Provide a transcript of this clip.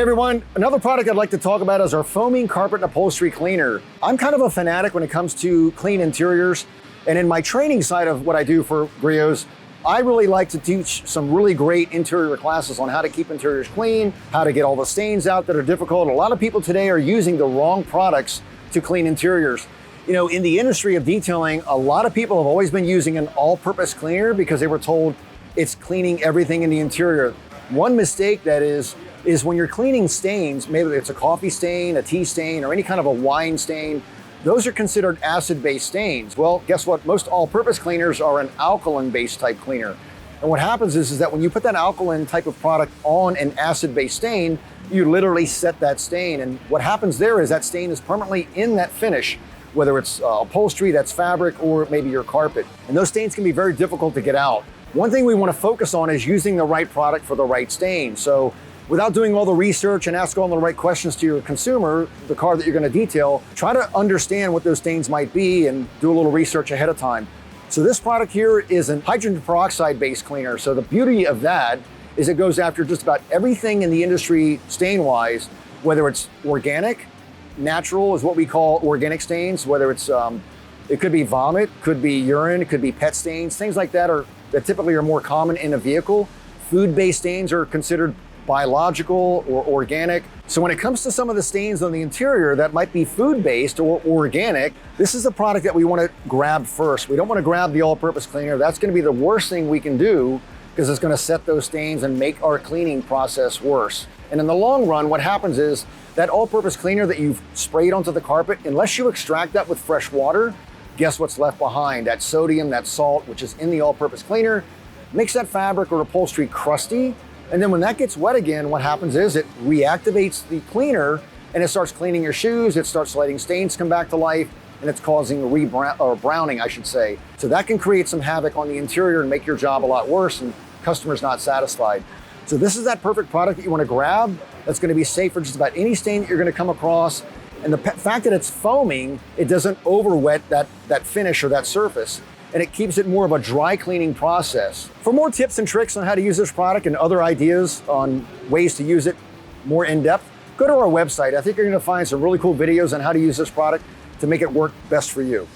everyone, another product I'd like to talk about is our foaming carpet and upholstery cleaner. I'm kind of a fanatic when it comes to clean interiors, and in my training side of what I do for Griots, I really like to teach some really great interior classes on how to keep interiors clean, how to get all the stains out that are difficult. A lot of people today are using the wrong products to clean interiors. You know, in the industry of detailing, a lot of people have always been using an all-purpose cleaner because they were told it's cleaning everything in the interior. One mistake that is when you're cleaning stains, maybe it's a coffee stain, a tea stain, or any kind of a wine stain, those are considered acid-based stains. Well, guess what? Most all-purpose cleaners are an alkaline-based type cleaner. And what happens is that when you put that alkaline type of product on an acid-based stain, you literally set that stain. And what happens there is that stain is permanently in that finish, whether it's upholstery, that's fabric, or maybe your carpet. And those stains can be very difficult to get out. One thing we want to focus on is using the right product for the right stain. So without doing all the research and asking all the right questions to your consumer, the car that you're going to detail, try to understand what those stains might be and do a little research ahead of time. So this product here is an hydrogen peroxide-based cleaner. So the beauty of that is it goes after just about everything in the industry stain-wise, whether it's organic, natural is what we call organic stains, whether it's, it could be vomit, could be urine, it could be pet stains, things like that that typically are more common in a vehicle. Food-based stains are considered biological or organic. So when it comes to some of the stains on the interior that might be food-based or organic, this is a product that we want to grab first. We don't want to grab the all-purpose cleaner. That's going to be the worst thing we can do because it's going to set those stains and make our cleaning process worse. And in the long run, what happens is that all-purpose cleaner that you've sprayed onto the carpet, unless you extract that with fresh water, guess what's left behind? That sodium, that salt, which is in the all-purpose cleaner, makes that fabric or upholstery crusty. And then when that gets wet again, what happens is it reactivates the cleaner and it starts cleaning your shoes, it starts letting stains come back to life, and it's causing browning, I should say. So that can create some havoc on the interior and make your job a lot worse and customers not satisfied. So this is that perfect product that you want to grab that's going to be safe for just about any stain that you're going to come across. And the fact that it's foaming, it doesn't over-wet that finish or that surface, and it keeps it more of a dry cleaning process. For more tips and tricks on how to use this product and other ideas on ways to use it more in depth, go to our website. I think you're going to find some really cool videos on how to use this product to make it work best for you.